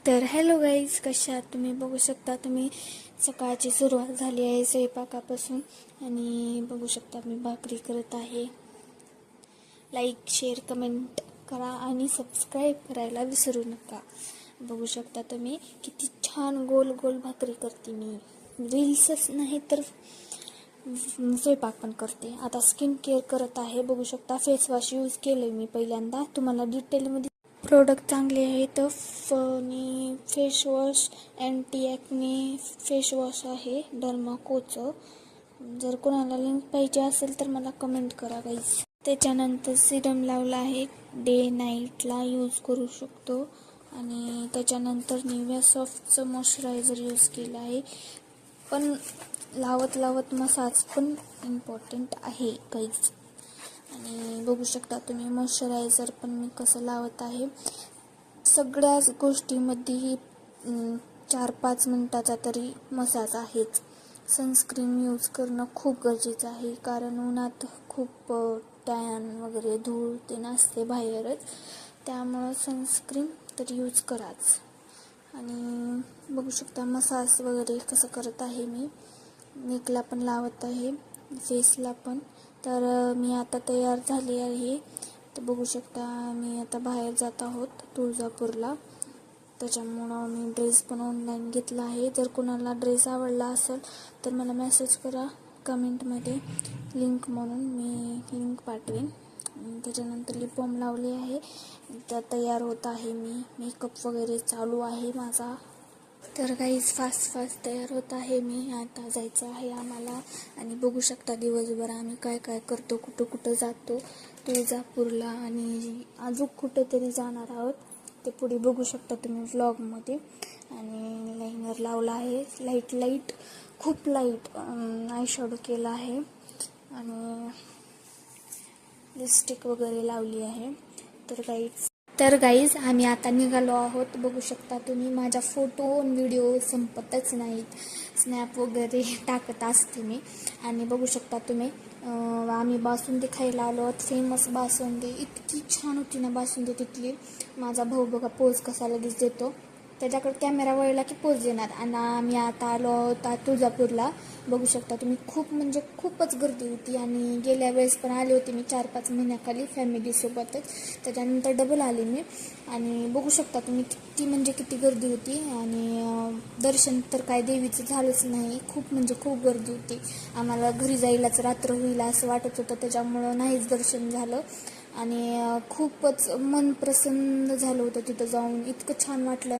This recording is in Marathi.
तर हॅलो गाईज, कशा आहात तुम्ही? बघू शकता तुम्ही सकाळची सुरुवात झाली आहे स्वयंपाकापासून. आणि बघू शकता मी भाकरी करत आहे. लाईक, शेअर, कमेंट करा आणि सबस्क्राईब करायला विसरू नका. बघू शकता तुम्ही किती छान गोल गोल भाकरी करते मी. रील्सच नाही तर स्वयंपाक पण करते. आता स्किन केअर करत आहे. बघू शकता फेस वॉश यूज केलं मी पहिल्यांदा. तुम्हाला डिटेलमध्ये प्रोडक्ट चांगले आहेत. आणि face wash anti acne face wash आहे डर्माकोचं. जर कोणाला लिंक पाहिजे असेल तर मला कमेंट करा गाईज. त्याच्यानंतर सिरम लावला आहे, डे नाईटला यूज करू शकतो. आणि त्याच्यानंतर निव्या सॉफ्टचं मॉइश्चरायझर यूज केलं आहे. पण लावत मसाज पण इम्पॉर्टंट आहे गाईज. आणि बघू शकता तुम्ही मॉइश्चरायझर पण मी कसं लावत आहे. सगळ्याच गोष्टीमध्ये 4-5 मिनिटाचा तरी मसाज आहेच. सनस्क्रीन यूज करणं खूप गरजेचं आहे, कारण उन्हात खूप टॅन वगैरे धूळ ते नसते बाहेरच, त्यामुळं सनस्क्रीन तर यूज कराच. आणि बघू शकता मसाज वगैरे कसं करत आहे मी. नेकला पण लावत आहे, फेसला पण. तर मी आता तयार झाली आहे. तर बघू शकता मी आता बाहेर जात आहोत तुळजापूरला. त्याच्यामुळं मी ड्रेस पण ऑनलाईन घेतला आहे. जर कोणाला ड्रेस आवडला असेल तर मला मेसेज करा कमेंटमध्ये लिंक म्हणून, मी लिंक पाठवेन. त्याच्यानंतर लिप बाम लावले आहे. तर तयार होत आहे मी. मेकअप वगैरे चालू आहे माझा. तर गाईज फास्ट तयार होत आहे मी. आता जायचं आहे आम्हाला. आणि बघू शकता दिवसभर आम्ही काय काय करतो, कुठं जातो. तुळजापूरला आणि अजून कुठंतरी जाणार आहोत. ते पुढे बघू शकता तुम्ही व्लॉगमध्ये. आणि लायनर लावला आहे, लाईट खूप लाईट आय शॅडो केला आहे. आणि लिपस्टिक वगैरे लावली आहे. तर गाईज आम्ही आता निघालो आहोत. बघू शकता तुम्ही माझ्या फोटो व्हिडिओ संपतच नाहीत. स्नॅप वगैरे टाकत असते मी. आणि बघू शकता तुम्ही आम्ही बासुंदी खायला आलो आहोत. फेमस बासुंदी, इतकी छान होती ना बासुंदी तिथली. माझा भाऊ बघा पोज कसा लगेच देतो, त्याच्याकडे कॅमेरा वळला की पोज देणार. आणि आम्ही आता आलो आहोत तुळजापूरला. बघू शकता तुम्ही खूपच गर्दी होती. आणि गेल्या वेळेस पण आले होते मी 4-5 महिन्याखाली फॅमिलीसोबतच. त्याच्यानंतर डबल आले मी. आणि बघू शकता तुम्ही किती गर्दी होती. आणि दर्शन तर काय देवीचं झालंच नाही. खूप गर्दी होती. आम्हाला घरी जायलाच रात्र होईल असं वाटत होतं, त्याच्यामुळं नाहीच दर्शन झालं. आणि खूपच मन प्रसन्न झालं होतं तिथं जाऊन. इतकं छान वाटलं.